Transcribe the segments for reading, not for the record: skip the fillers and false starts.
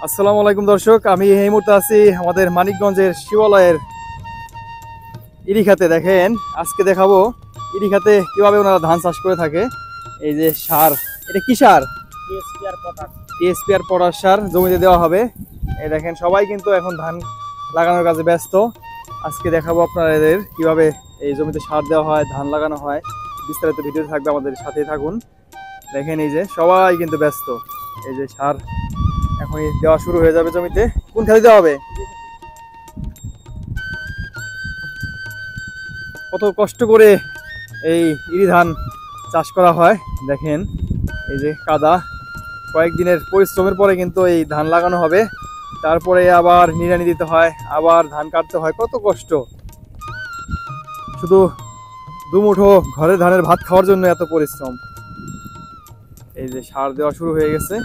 আসসালামু আলাইকুম দর্শক, আমি এই মুহূর্তে আছি আমাদের মানিকগঞ্জের শিবালয়ের ইরি খাতে। দেখেন, আজকে দেখাবো ইরি খাতে কিভাবে ওনারা ধান চাষ করে থাকে। এই যে সার, এটা কি সার? টিএসপি আর পটাশ সার জমিতে দেওয়া হবে। এই দেখেন, সবাই কিন্তু এখন ধান লাগানোর কাজে ব্যস্ত। আজকে দেখাবো আপনাদের কিভাবে এই জমিতে সার দেওয়া হয়, ধান লাগানো হয়। বিস্তারিত ভিডিও থাকবে, আমাদের সাথেই থাকুন। দেখেন, এই যে সবাই কিন্তু ব্যস্ত। এই যে সার এখনই দেওয়া শুরু হয়ে যাবে জমিতে। কোন খাতে দেওয়া হবে? কত কষ্ট করে এই ইরি ধান চাষ করা হয়। দেখেন, এই যে কাদা, কয়েকদিনের পরিশ্রমের পরে কিন্তু এই ধান লাগানো হবে। তারপরে আবার নিড়ানি দিতে হয়, আবার ধান কাটতে হয়। কত কষ্ট! শুধু দুমুঠো ঘরে ধানের ভাত খাওয়ার জন্য এত পরিশ্রম। এই যে সার দেওয়া শুরু হয়ে গেছে।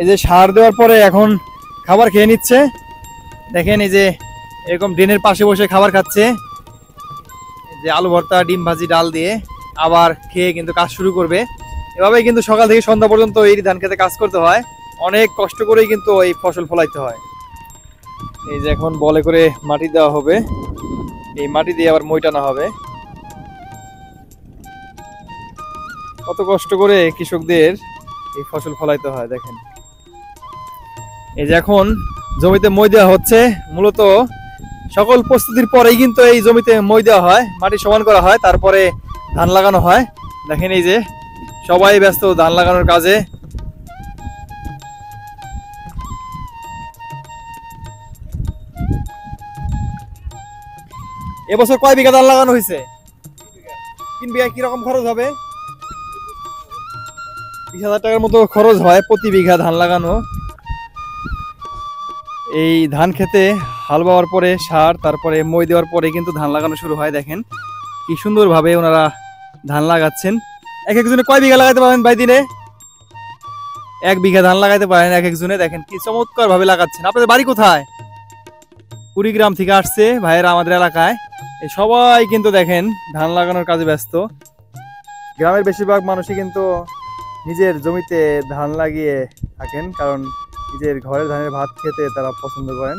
এই যে সার দেওয়ার পরে এখন খাবার খেয়ে নিচ্ছে। দেখেন, এই যে এরকম ড্রেনের পাশে বসে খাবার খাচ্ছে। এই যে আলু ভর্তা, ডিম ভাজি, ডাল দিয়ে আবার খেয়ে কিন্তু কাজ শুরু করবে। এভাবেই কিন্তু সকাল থেকে সন্ধ্যা পর্যন্ত এই ধান খেতে কাজ করতে হয়। অনেক কষ্ট করেই কিন্তু এই ফসল ফলাইতে হয়। এই যে এখন বলে করে মাটি দেওয়া হবে, এই মাটি দিয়ে আবার মই টানা হবে। কত কষ্ট করে কৃষকদের এই ফসল ফলাইতে হয়। দেখেন, এই যে এখন জমিতে মই দেওয়া হচ্ছে। মূলত সকল প্রস্তুতির পরেই কিন্তু এই জমিতে মই দেওয়া হয়, মাটি সমান করা হয়, তারপরে ধান লাগানো হয়। দেখেন, এই যে সবাই ব্যস্ত ধান লাগানোর কাজে। এবছর কয় বিঘা ধান লাগানো হয়েছে? 3 বিঘা। কিরকম খরচ হবে? 20,000 টাকার মতো খরচ হয় প্রতি বিঘা ধান লাগানো। এই ধান খেতে হাল বাওয়ার পরে সার, তারপরে মই দেওয়ার পরে কিন্তু ধান লাগানো শুরু হয়। দেখেন কি সুন্দরভাবে ওনারা ধান লাগাচ্ছেন। এক একজনে কয় বিঘা লাগাতে পারেন ভাই দিনে? 1 বিঘা ধান লাগাইতে পারেন এক একজনে। দেখেন কি চমৎকার ভাবে লাগাচ্ছেন। আপনাদের বাড়ি কোথায়? কুড়িগ্রাম থেকে আসছে ভাইয়েরা আমাদের এলাকায়। এই সবাই কিন্তু দেখেন ধান লাগানোর কাজে ব্যস্ত। গ্রামের বেশিরভাগ মানুষই কিন্তু নিজের জমিতে ধান লাগিয়ে থাকেন, কারণ নিজের ঘরের ধানের ভাত খেতে তারা পছন্দ করেন।